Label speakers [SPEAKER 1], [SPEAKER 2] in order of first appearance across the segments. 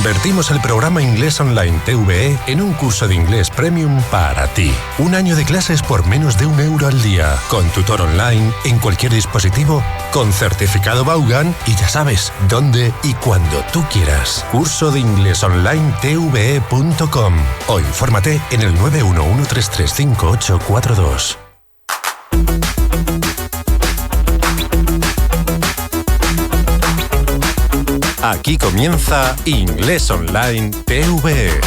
[SPEAKER 1] Convertimos el programa Inglés Online TVE en un curso de inglés premium para ti. Un año de clases por menos de €1 al día, con tutor online, en cualquier dispositivo, con certificado Vaughan y ya sabes, dónde y cuando tú quieras. Curso de Inglés Online TVE.com o infórmate en el 911335842. Aquí comienza Inglés Online TVE.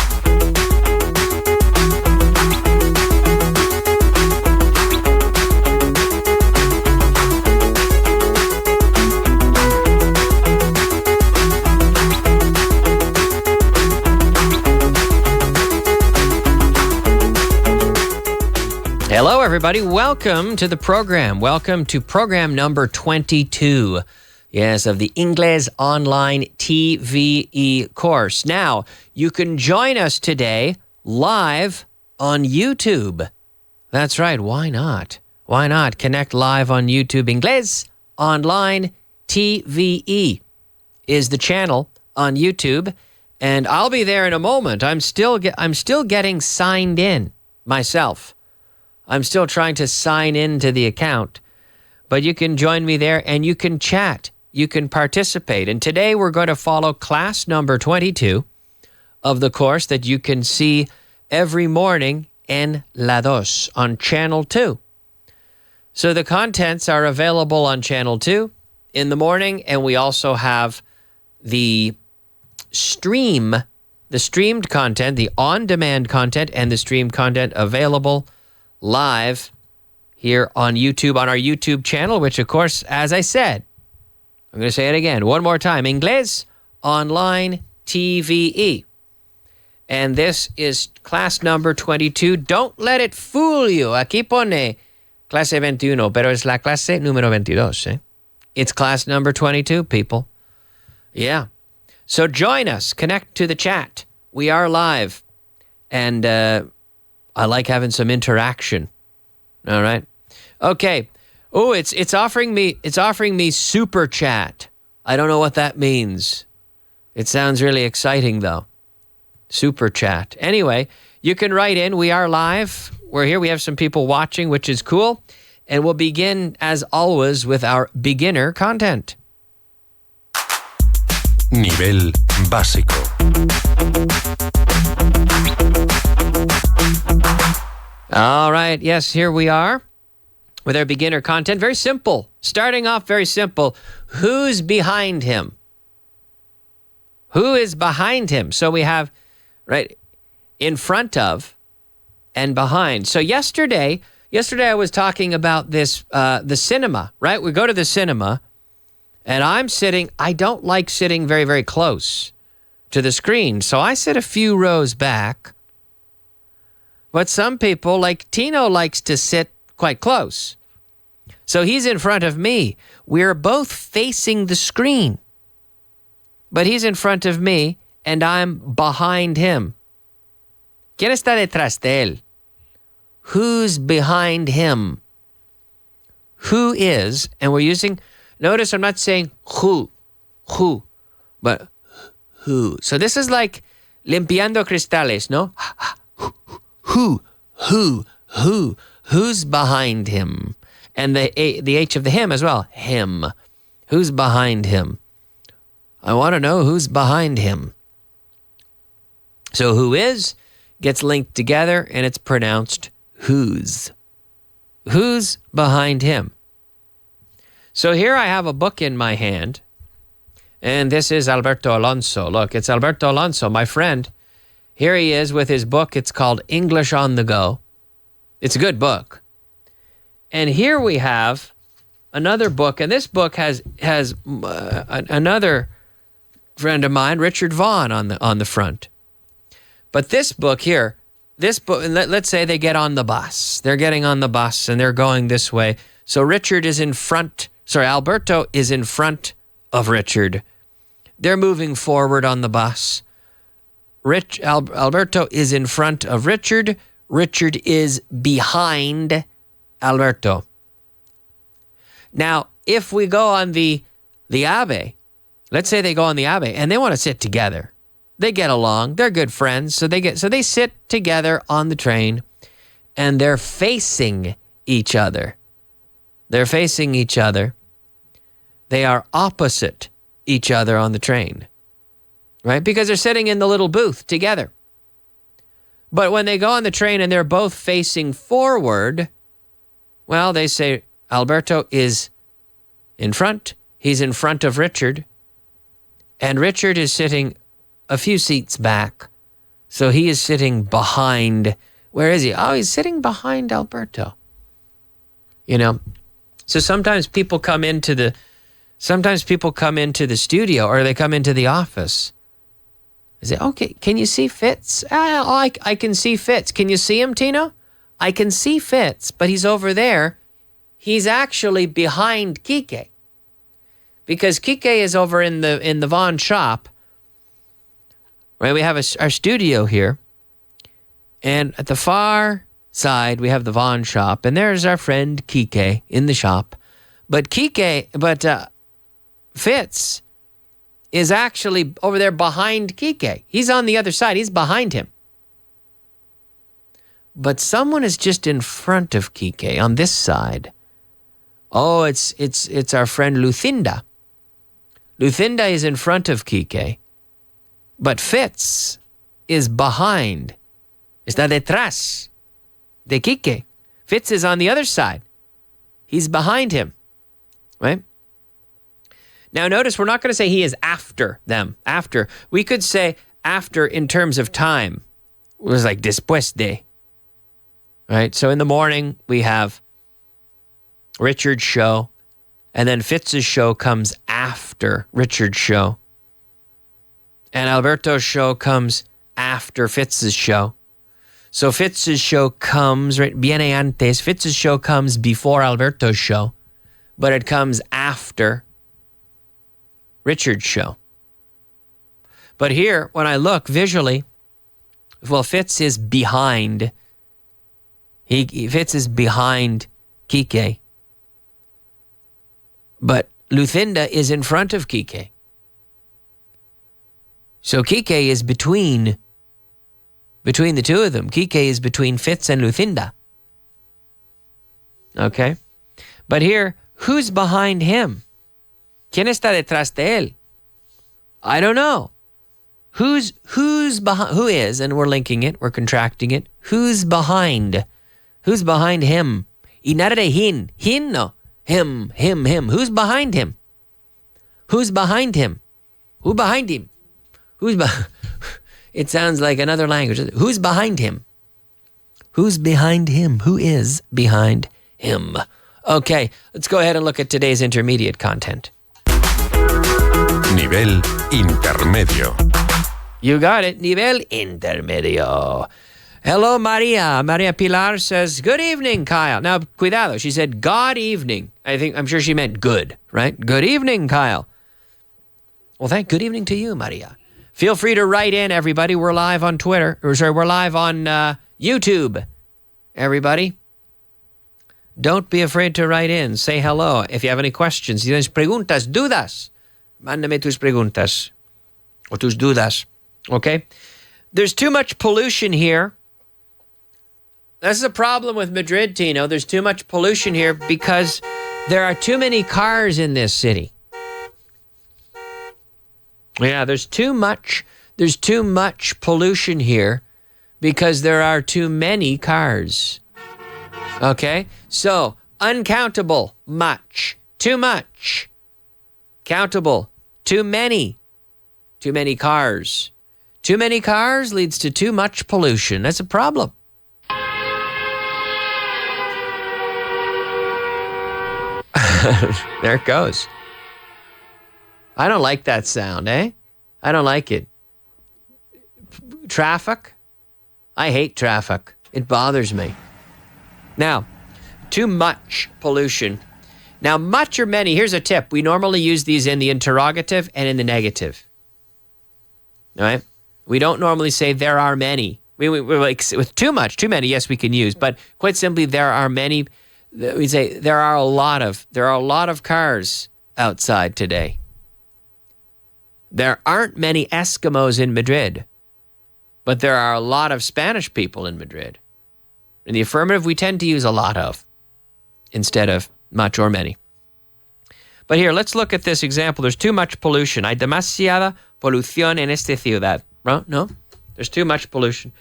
[SPEAKER 2] Hello, everybody. Welcome to the program. Welcome to program number 22. Yes, of the Inglés Online TVE course. Now, you can join us today live on YouTube. That's right. Why not? Why not connect live on YouTube? Inglés Online TVE is the channel on YouTube, and I'll be there in a moment. I'm still getting signed in myself. I'm still trying to sign into the account, but you can join me there and you can chat. You can participate. And today we're going to follow class number 22 of the course that you can see every morning en La Dos on Channel 2. So the contents are available on Channel 2 in the morning, and we also have the streamed content, the on-demand content, and the streamed content available live here on YouTube, on our YouTube channel, which, of course, as I said, I'm going to say it again, one more time, Inglés Online TVE. And this is class number 22. Don't let it fool you. Aquí pone clase 21, pero es la clase número 22. It's class number 22, people. Yeah. So join us. Connect to the chat. We are live. And I like having some interaction. All right. Okay. Oh, it's offering me super chat. I don't know what that means. It sounds really exciting though. Super chat. Anyway, you can write in. We are live. We're here. We have some people watching, which is cool. And we'll begin as always with our beginner content.
[SPEAKER 1] Nivel básico.
[SPEAKER 2] All right. Yes, here we are with our beginner content. Very simple. Starting off very simple. Who's behind him? Who is behind him? So we have, right, in front of and behind. So yesterday I was talking about this, the cinema, right? We go to the cinema and I don't like sitting very, very close to the screen. So I sit a few rows back. But some people, like Tino, likes to sit quite close. So he's in front of me. We're both facing the screen. But he's in front of me and I'm behind him. ¿Quién está detrás de él? Who's behind him? Who is, and we're using, notice I'm not saying who, but who. So this is like limpiando cristales, no? Who's behind him? And the H of the him as well. Him. Who's behind him? I want to know who's behind him. So who is gets linked together and it's pronounced whose. Who's behind him? So here I have a book in my hand. And this is Alberto Alonso. Look, it's Alberto Alonso, my friend. Here he is with his book. It's called English on the Go. It's a good book. And here we have another book. And this book has another friend of mine, Richard Vaughan, on the front. But this book here, let's say they get on the bus. They're getting on the bus and they're going this way. So Alberto is in front of Richard. They're moving forward on the bus. Alberto is in front of Richard. Richard is behind Alberto. Now, if we go on the AVE, let's say they go on the AVE and they want to sit together. They get along. They're good friends. So they sit together on the train, and they're facing each other. They're facing each other. They are opposite each other on the train, right? Because they're sitting in the little booth together. But when they go on the train and they're both facing forward, well, they say Alberto is in front. He's in front of Richard. And Richard is sitting a few seats back. So he is sitting behind. Where is he? Oh, he's sitting behind Alberto. You know, so sometimes people come into the studio, or they come into the office. They say, okay, can you see Fitz? I can see Fitz. Can you see him, Tino? I can see Fitz, but he's over there. He's actually behind Kike. Because Kike is over in the Vaughn shop. Right? We have our studio here. And at the far side, we have the Vaughn shop. And there's our friend Kike in the shop. But Fitz is actually over there behind Kike. He's on the other side. He's behind him. But someone is just in front of Kike on this side. Oh, it's our friend Lucinda. Lucinda is in front of Kike. But Fitz is behind. Está detrás de Kike. Fitz is on the other side. He's behind him. Right? Now notice we're not going to say he is after them. After. We could say after in terms of time. It was like después de. Right? So in the morning we have Richard's show, and then Fitz's show comes after Richard's show. And Alberto's show comes after Fitz's show. So Fitz's show comes, right, viene antes. Fitz's show comes before Alberto's show, but it comes after Richard's show. But here, when I look visually, well, Fitz is behind. Fitz is behind Kike. But Lucinda is in front of Kike. So Kike is between the two of them. Kike is between Fitz and Lucinda. Okay? But here, who's behind him? ¿Quién está detrás de él? I don't know. Who's behind? Who is? And we're linking it. We're contracting it. Who's behind? Who's behind him? Y nada de hin. Hin, no. Him. Who's behind him? Who's behind him? Who behind him? It sounds like another language. Who's behind him? Who's behind him? Who is behind him? Okay, let's go ahead and look at today's intermediate content.
[SPEAKER 1] Nivel intermedio.
[SPEAKER 2] You got it. Nivel intermedio. Hello, Maria. Maria Pilar says, good evening, Kyle. Now, cuidado. She said, God evening. I'm sure she meant good, right? Good evening, Kyle. Well, good evening to you, Maria. Feel free to write in, everybody. We're live on Twitter. We're live on YouTube, everybody. Don't be afraid to write in. Say hello. If you have any questions, tienes preguntas, dudas, mándame tus preguntas o tus dudas, okay? There's too much pollution here. This is a problem with Madrid, Tino. There's too much pollution here because there are too many cars in this city. Yeah, there's too much pollution here because there are too many cars. Okay? So, uncountable, much. Too much. Countable, too many. Too many cars. Too many cars leads to too much pollution. That's a problem. There it goes. I don't like that sound, eh? I don't like it. Traffic? I hate traffic. It bothers me. Now, too much pollution. Now, much or many, here's a tip. We normally use these in the interrogative and in the negative. All right? We don't normally say there are many. We're like, with too many, yes, we can use. But quite simply, there are many. We say there are a lot of cars outside today. There aren't many Eskimos in Madrid, but there are a lot of Spanish people in Madrid. In the affirmative, we tend to use a lot of instead of much or many. But here, let's look at this example. There's too much pollution. Hay demasiada polución en esta ciudad. No? There's too much pollution.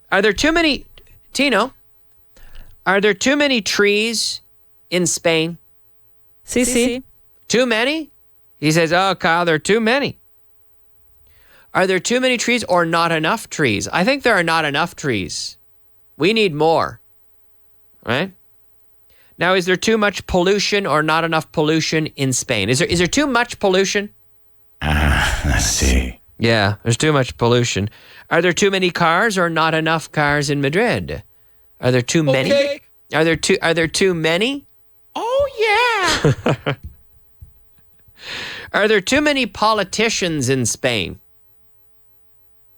[SPEAKER 2] Are there too many, Tino, are there too many trees in Spain?
[SPEAKER 3] Sí.
[SPEAKER 2] Too many? He says, oh, Kyle, there are too many. Are there too many trees or not enough trees? I think there are not enough trees. We need more, right? Now, is there too much pollution or not enough pollution in Spain? Is there too much pollution?
[SPEAKER 4] Let's see.
[SPEAKER 2] Yeah, there's too much pollution. Are there too many cars or not enough cars in Madrid? Are there too many?
[SPEAKER 4] Okay.
[SPEAKER 2] Are there too many?
[SPEAKER 4] Oh, yeah.
[SPEAKER 2] Are there too many politicians in Spain?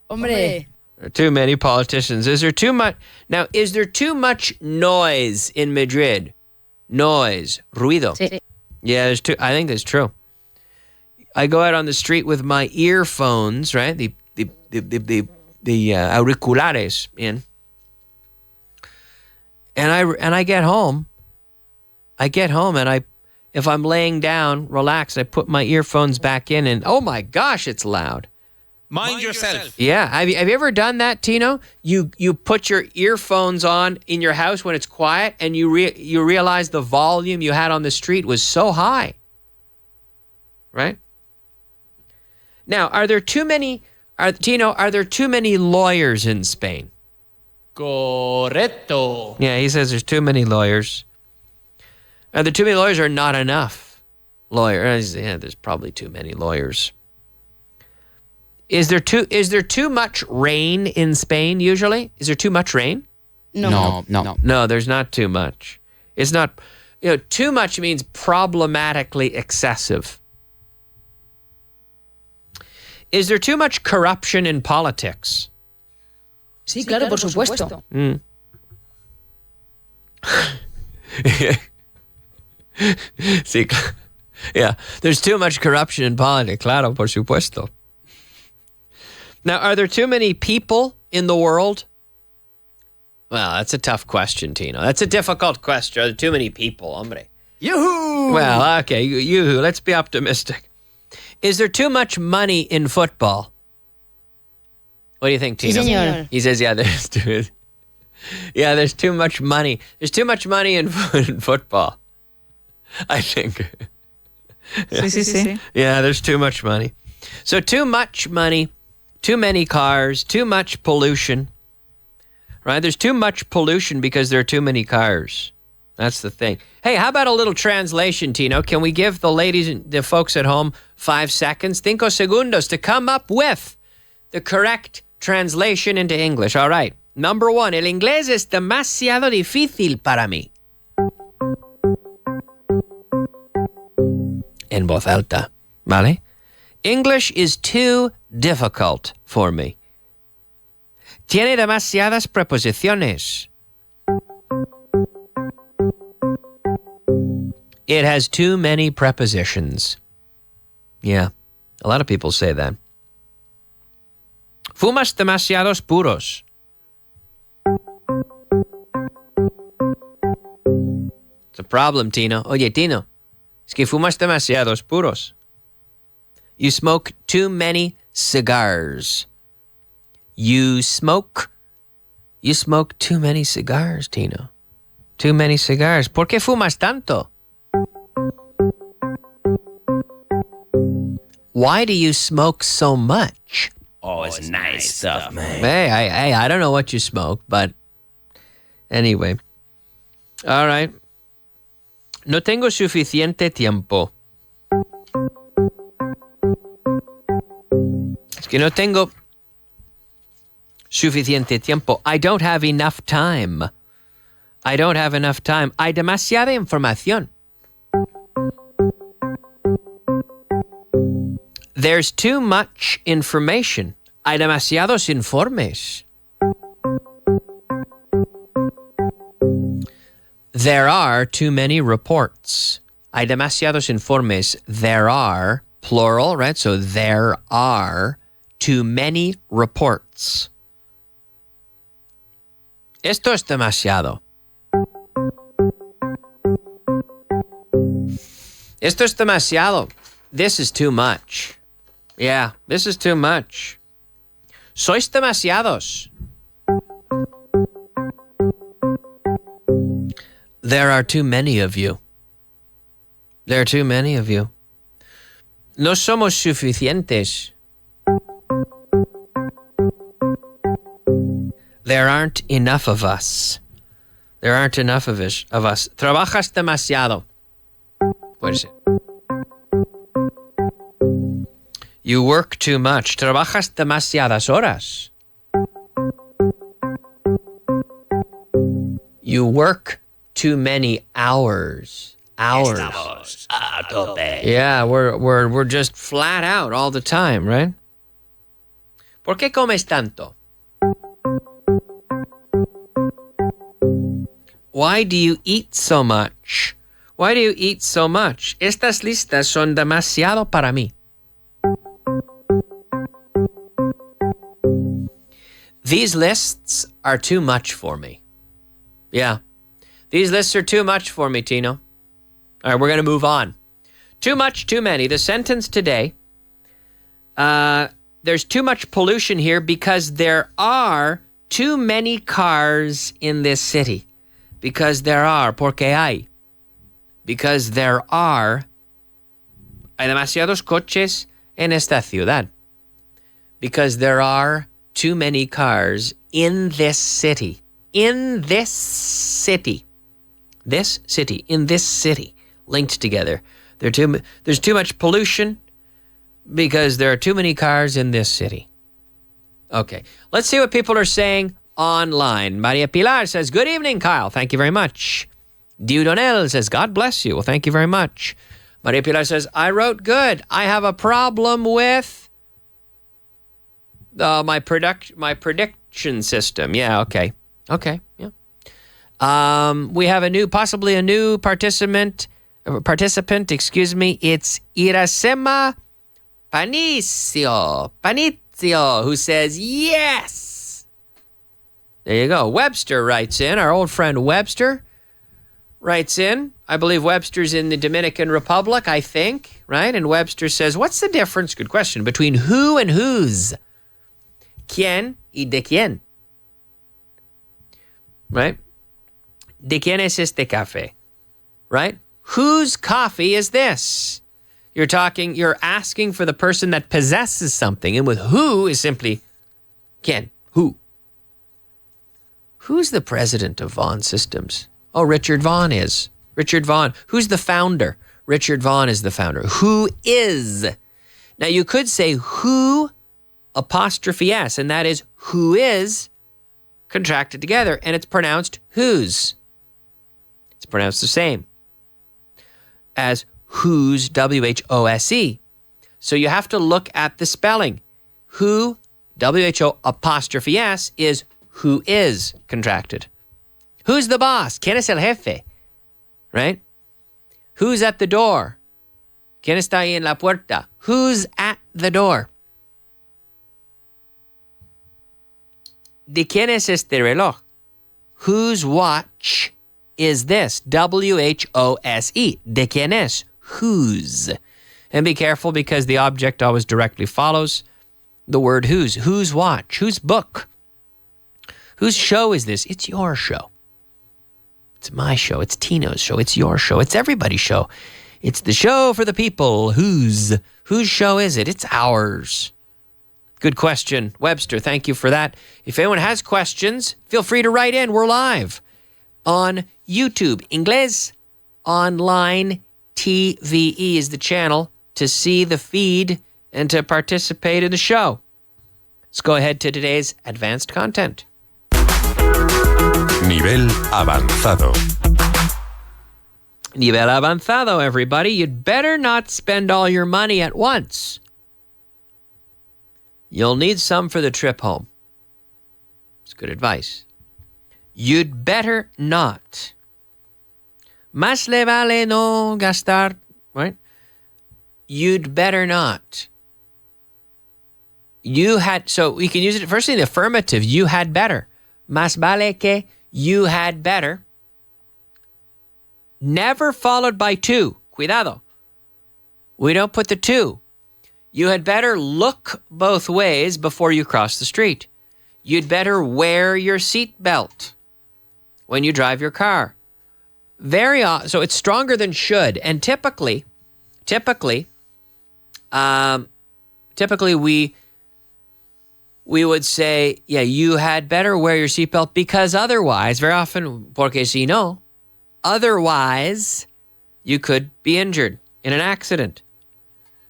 [SPEAKER 3] Hombre.
[SPEAKER 2] There are too many politicians. Is there too much? Now, is there too much noise in Madrid? Noise, ruido.
[SPEAKER 3] Sí.
[SPEAKER 2] Yeah, there's too. I think that's true. I go out on the street with my earphones, right? The auriculares in, and I get home. And if I'm laying down, relaxed, I put my earphones back in, and oh my gosh, it's loud.
[SPEAKER 4] Mind yourself.
[SPEAKER 2] Yeah, have you ever done that, Tino? You put your earphones on in your house when it's quiet, and you realize the volume you had on the street was so high, right? Now, are there too many lawyers in Spain?
[SPEAKER 4] Correcto.
[SPEAKER 2] Yeah, he says there's too many lawyers. Are there too many lawyers or not enough lawyers? Yeah, there's probably too many lawyers. Is there too much rain in Spain usually? Is there too much rain?
[SPEAKER 3] No.
[SPEAKER 2] No, there's not too much. It's not, too much means problematically excessive. Is there too much corruption in politics?
[SPEAKER 3] Sí, claro, por supuesto.
[SPEAKER 2] Sí, yeah, there's too much corruption in politics, claro, por supuesto. Now, are there too many people in the world? Well, that's a tough question, Tino. That's a difficult question. Are there too many people, hombre?
[SPEAKER 4] Yoo-hoo!
[SPEAKER 2] Well, okay, you. Let's be optimistic. Is there too much money in football? What do you think, Tino?
[SPEAKER 3] Sí, señor.
[SPEAKER 2] He says, yeah, there's too much money. There's too much money in football, I think.
[SPEAKER 3] Sí.
[SPEAKER 2] Yeah, there's too much money. So too much money, too many cars, too much pollution, right? There's too much pollution because there are too many cars. That's the thing. Hey, how about a little translation, Tino? Can we give the folks at home 5 seconds, 5 segundos, to come up with the correct translation into English? All right. Number 1, el inglés es demasiado difícil para mí. En voz alta, ¿vale? English is too difficult for me. Tiene demasiadas preposiciones. It has too many prepositions. Yeah, a lot of people say that. Fumas demasiados puros. It's a problem, Tino. Oye, Tino, es que fumas demasiados puros. You smoke too many cigars. You smoke too many cigars, Tino. Too many cigars. ¿Por qué fumas tanto? Why do you smoke so much?
[SPEAKER 4] Oh, it's nice stuff, man.
[SPEAKER 2] Hey, I don't know what you smoke, but anyway. All right. No tengo suficiente tiempo. Es que no tengo suficiente tiempo. I don't have enough time. I don't have enough time. Hay demasiada información. There's too much information. Hay demasiados informes. There are too many reports. Hay demasiados informes. There are plural, right? So there are too many reports. Esto es demasiado. Esto es demasiado. This is too much. Yeah, this is too much. Sois demasiados. There are too many of you. There are too many of you. No somos suficientes. There aren't enough of us. There aren't enough of us. Trabajas demasiado. Puede ser. You work too much. Trabajas demasiadas horas. You work too many hours.
[SPEAKER 4] Estamos a tope.
[SPEAKER 2] Yeah, we're just flat out all the time, right? ¿Por qué comes tanto? Why do you eat so much? Why do you eat so much? Estas listas son demasiado para mí. These lists are too much for me. Yeah. These lists are too much for me, Tino. All right, we're going to move on. Too much, too many. The sentence today, there's too much pollution here because there are too many cars in this city. Because there are, porque hay. Because there are, hay demasiados coches en esta ciudad. Because there are too many cars in this city. In this city. This city. In this city. Linked together. There's too much pollution because there are too many cars in this city. Okay. Let's see what people are saying online. Maria Pilar says, good evening, Kyle. Thank you very much. Diudonel says, God bless you. Well, thank you very much. Maria Pilar says, I wrote good. I have a problem with my prediction system. Yeah, okay. Okay, yeah. We have possibly a new participant, It's Irasema Panicio, who says, yes. There you go. Webster writes in. Our old friend Webster writes in. I believe Webster's in the Dominican Republic, I think, right? And Webster says, what's the difference, good question, between who and whose? ¿Quién y de quién? Right? ¿De quién es este café? Right? Whose coffee is this? You're asking for the person that possesses something, and with who is simply ¿quién? Who? Who's the president of Vaughan Systems? Oh, Richard Vaughan is. Richard Vaughan. Who's the founder? Richard Vaughan is the founder. Who is? Now, you could say who apostrophe S, and that is who is contracted together, and it's pronounced whose. It's pronounced the same as whose, W-H-O-S-E. So you have to look at the spelling. Who, W-H-O apostrophe S, is who is contracted. Who's the boss? ¿Quién es el jefe? Right? Who's at the door? ¿Quién está ahí en la puerta? Who's at the door? ¿De quién es este reloj? Whose watch is this? W-H-O-S-E. ¿De quién es? Whose. And be careful because the object always directly follows the word whose. Whose watch? Whose book? Whose show is this? It's your show. It's my show. It's Tino's show. It's your show. It's everybody's show. It's the show for the people. Whose show is it? It's ours. Good question, Webster. Thank you for that. If anyone has questions, feel free to write in. We're live on YouTube. Inglés Online TVE is the channel to see the feed and to participate in the show. Let's go ahead to today's advanced content.
[SPEAKER 1] Nivel avanzado.
[SPEAKER 2] Nivel avanzado, everybody. You'd better not spend all your money at once. You'll need some for the trip home. It's good advice. You'd better not. Más le vale no gastar, right? you'd better not. So we can use it first in the affirmative. You had better. Más vale que you had better. Never followed by to. Cuidado. We don't put the to. You had better look both ways before you cross the street. You'd better wear your seatbelt when you drive your car. So it's stronger than should. And typically we would say, yeah, you had better wear your seatbelt because otherwise, very often, porque si no, otherwise, you could be injured in an accident.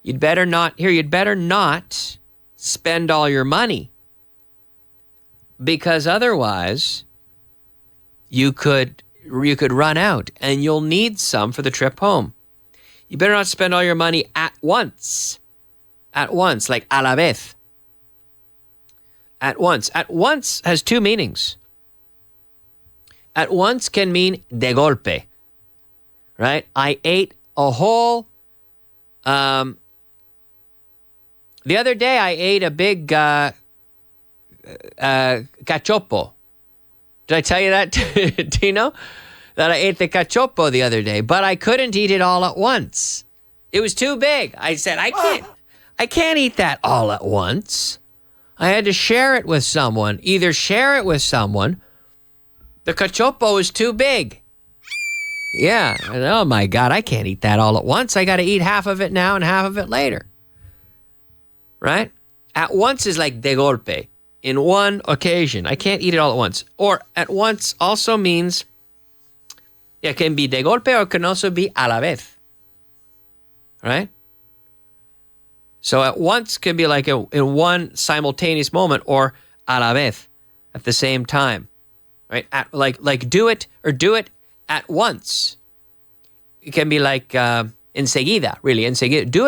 [SPEAKER 2] You'd better not spend all your money because otherwise you could run out and you'll need some for the trip home. You better not spend all your money at once. At once, like a la vez. At once. At once has two meanings. At once can mean de golpe, right? I ate a whole... the other day, I ate a big cachopo. Did I tell you that, Tino? That I ate the cachopo the other day, but I couldn't eat it all at once. It was too big. I said, I can't eat that all at once. I had to share it with someone. Either share it with someone. The cachopo is too big. Yeah. Oh my God, I can't eat that all at once. I got to eat half of it now and half of it later. Right? At once is like de golpe. In one occasion. I can't eat it all at once. Or at once also means, it can be de golpe or it can also be a la vez. Right? So at once can be like in one simultaneous moment or a la vez at the same time. Right? Like do it at once. It can be like enseguida, really, enseguida. Do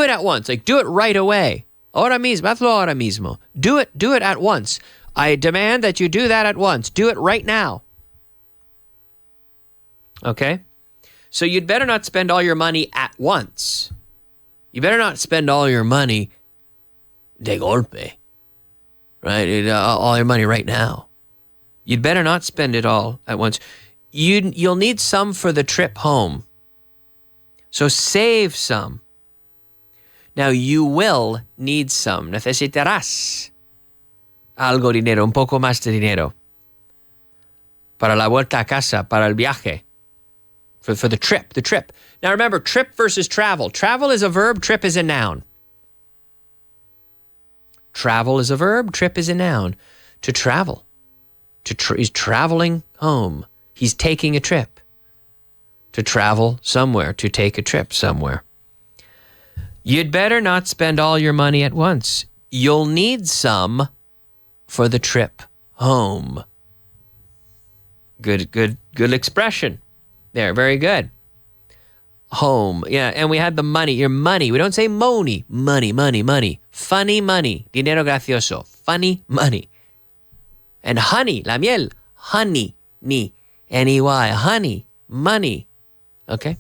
[SPEAKER 2] it at once. Like do it right away. Ahora mismo, hazlo ahora mismo. Do it at once. I demand that you do that at once. Do it right now. Okay? So you'd better not spend all your money at once. You better not spend all your money de golpe. Right? All your money right now. You'd better not spend it all at once. You'll need some for the trip home. So save some. Now, you will need some. Necesitarás algo dinero, un poco más de dinero. Para la vuelta a casa, para el viaje. For the trip. Now, remember, trip versus travel. Travel is a verb, trip is a noun. Travel is a verb, trip is a noun. To travel. He's traveling home. He's taking a trip. To travel somewhere, to take a trip somewhere. You'd better not spend all your money at once. You'll need some for the trip home. Good expression. There, very good. Home. Yeah, and we had the money. Your money. We don't say money. Money. Funny money. Dinero gracioso. Funny money. And honey, la miel. Honey. Ni. N-E-Y. Honey. Money. Okay?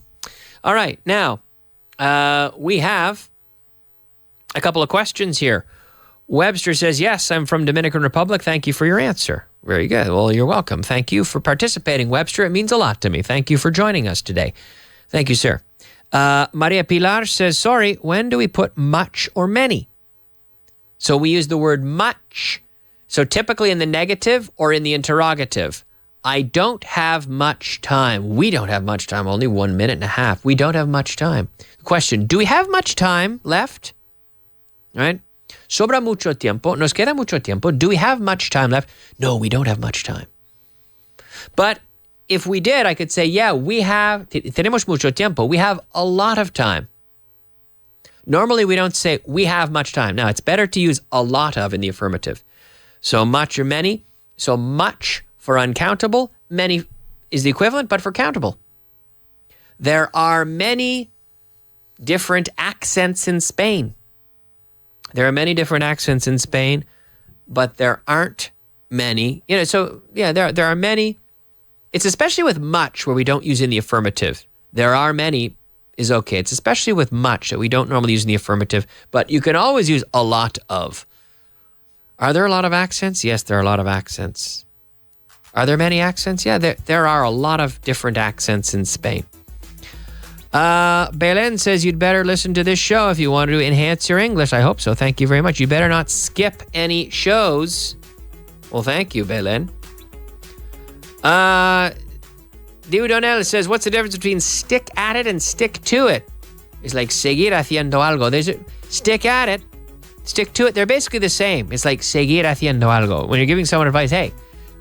[SPEAKER 2] All right, now... we have a couple of questions here. Webster says, yes, I'm from Dominican Republic. Thank you for your answer. Very good. Well, you're welcome. Thank you for participating, Webster. It means a lot to me. Thank you for joining us today. Thank you, sir. Maria Pilar says, sorry, when do we put much or many? So we use the word much. So typically in the negative or in the interrogative. I don't have much time. We don't have much time. Only 1 minute and a half. We don't have much time. Question, do we have much time left? Right? Sobra mucho tiempo. Nos queda mucho tiempo. Do we have much time left? No, we don't have much time. But if we did, I could say, yeah, tenemos mucho tiempo. We have a lot of time. Normally, we don't say we have much time. Now, it's better to use a lot of in the affirmative. So much or many. So much for uncountable, many is the equivalent, but for countable. There are many different accents in Spain. There are many different accents in Spain, but there aren't many. So yeah, there are many. It's especially with much where we don't use in the affirmative. There are many is okay. It's especially with much that we don't normally use in the affirmative, but you can always use a lot of. Are there a lot of accents? Yes, there are a lot of accents. Are there many accents? Yeah, there are a lot of different accents in Spain. Belen says you'd better listen to this show if you want to enhance your English. I hope so. Thank you very much. You better not skip any shows. Well, thank you, Belen. Diego Donnell says, what's the difference between stick at it and stick to it? It's like seguir haciendo algo. There's a stick at it, stick to it. They're basically the same. It's like seguir haciendo algo. When you're giving someone advice, hey,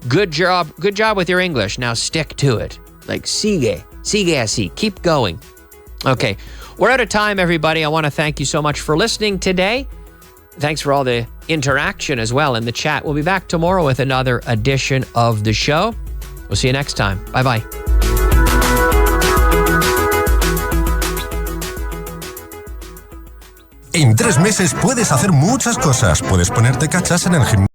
[SPEAKER 2] good job with your English. Now stick to it. Like sigue así. Keep going. Okay, we're out of time, everybody. I want to thank you so much for listening today. Thanks for all the interaction as well in the chat. We'll be back tomorrow with another edition of the show. We'll see you next time. Bye-bye.
[SPEAKER 1] En 3 meses puedes hacer muchas cosas. Puedes ponerte cachas en el gimnasio.